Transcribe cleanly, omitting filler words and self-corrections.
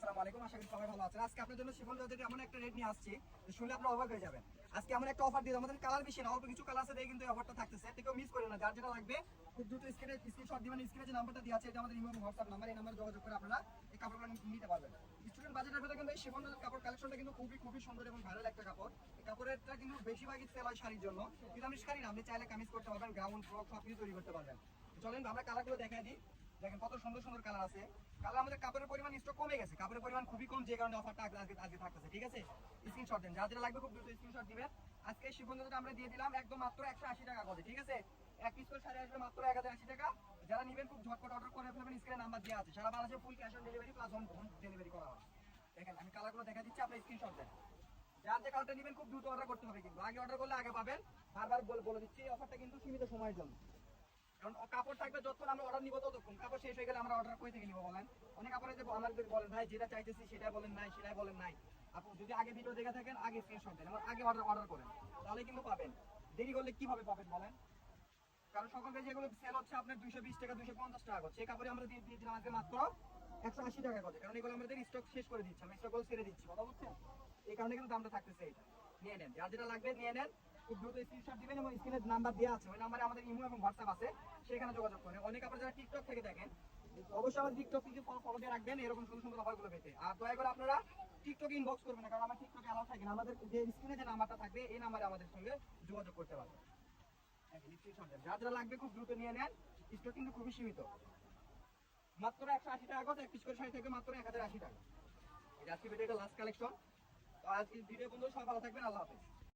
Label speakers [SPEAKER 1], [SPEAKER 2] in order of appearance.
[SPEAKER 1] আসসালামু আলাইকুম, আশা করি সবাই ভালো আছেন। আজকে আপনাদের জন্য শিফন জর্জেট এমন একটা রেট নিয়ে আসছি, শুনলে আপনারা অবাক হয়ে যাবেন। আজকে এমন একটা অফার দিয়ে আমাদের কালার বেশি না, অল্প কিছু কালার আছে, দেখে কিন্তু এই অফারটা থাকতেছে। কেউ মিস করে না, যার যেটা লাগবে খুব দ্রুত স্ক্রিনশট দিবেন। স্ক্রিনে যে নাম্বারটা দেওয়া আছে এটা আমাদের ইমো এবং হোয়াটসঅ্যাপ নাম্বার, এই নাম্বারে যোগাযোগ করে আপনারা এই কাপড়গুলো নিতে পারবেন। স্টুডেন্ট বাজেটের ভিতরে কিন্তু এই শিফন জর্জেট কাপড় কালেকশনটা কিন্তু খুবই সুন্দর এবং ভাইরাল একটা কাপড়। এই কাপড়েরটা কিন্তু বেশিরভাগই সেল হয় শাড়ির জন্য, কিন্তু আমি শাড়ি না, আপনি চাইলে কামিজ করতে পারবেন, গাউন, ফ্রক সব কিছু তৈরি করতে পারবেন। চলেন আমরা কালারগুলো দেখাই দিই। দেখেন কত সুন্দর সুন্দর কালার আছে। কালার আমাদের কাপড়ের পরিমাণ স্টক কমে গেছে, কাপড়ের পরিমাণ খুবই কম, যে কারণে অফারটা আজকে থাকতেছে। ঠিক আছে, স্ক্রিনশট দেন, যার যেটা লাগবে খুব দ্রুত স্ক্রিনশট দিবেন। আজকে শিফন জর্জেট আমরা দিয়ে দিলাম একদম মাত্র 180 টাকা করে। ঠিক আছে, এক পিস করে শাড়ি আসবে মাত্র 1080 টাকা। যারা নেবেন খুব ঝটপট অর্ডার করে ফেলবেন, স্ক্রিনে নাম্বার দেওয়া আছে। সারা বাংলাদেশে full cash on delivery plus home delivery করা হয়। দেখেন আমি কালারগুলো দেখা দিচ্ছি, আপনি স্ক্রিনশট দেন। যার যে কালারটা নেবেন খুব দ্রুত অর্ডার করতে হবে, কিন্তু আগে অর্ডার করলে আগে পাবেন। বারবার বলে দিচ্ছি, এই অফারটা কিন্তু সীমিত সময়ের জন্য, কারণ কাপড় থাকবে যতক্ষণ আমরা অর্ডার নিব ততক্ষণ। কাপড় শেষ হয়ে গেলে আমরা অর্ডার করে থেকে নিব বলেন। অনেক কাপড়ে যে আমাদের বলেন ভাই যেটা চাইতেছি সেটাই বলেন নাই, সেটাই বলেন নাই। আপনি যদি আগে ভিডিও দেখে থাকেন আগে স্ক্রিনশট দেন এবং আগে অর্ডার করেন, তাহলে কিন্তু পাবেন। দেরি করলে কিভাবে পাবেন বলেন? কারণ সকল পেজে এগুলো সেল হচ্ছে আপনার 220 টাকা 250 টাকা করে, সেই কাপড়ে আমরা দিয়ে দিলাম আজকে মাত্র 180 টাকা করে। কারণ এগুলো আমাদের স্টক শেষ করে দিচ্ছি, আমরা স্টকগুলো ছেড়ে দিচ্ছি, কথা বুঝছেন? এই কারণে কিন্তু দামটা থাকতেছে এটা। নিয়ে নেন, যার যেটা লাগবে নিয়ে নেন, খুব দ্রুত স্ক্রিনশট দিবেন এবং স্ক্রিনে নাম্বার দেওয়া আছে, ওই নাম্বারে আমাদের ইমো এবং হোয়াটসঅ্যাপ আছে, সেখানে যোগাযোগ করেন। অনেক আপনারা যারা টিকটক থেকে দেখেন অবশ্যই আমাদের টিকটক থেকে ফলো দিয়ে রাখবেন এরকম সুন্দর সুন্দর অফারগুলো পেতে। আর দয়া করে আপনারা টিকটক ইনবক্স করবেন না, কারণ আমার টিকটকে অ্যালাউ থাকে না। আমাদের যে স্ক্রিনে যে নাম্বারটা থাকবে এই নাম্বারে আমাদের সঙ্গে যোগাযোগ করতে পারবেন। যার যারা লাগবে খুব দ্রুত নিয়ে নেন, স্টক কিন্তু খুবই সীমিত। মাত্র 180 টাকা করে এক পিস করে শাড়ি থাকবে মাত্র 1080 টাকা। এটা আজকে ভিডিওটা লাস্ট কালেকশন। তো আজকে ভিডিও বন্ধু সবাই ভালো থাকবেন, আল্লাহ হাফেজ।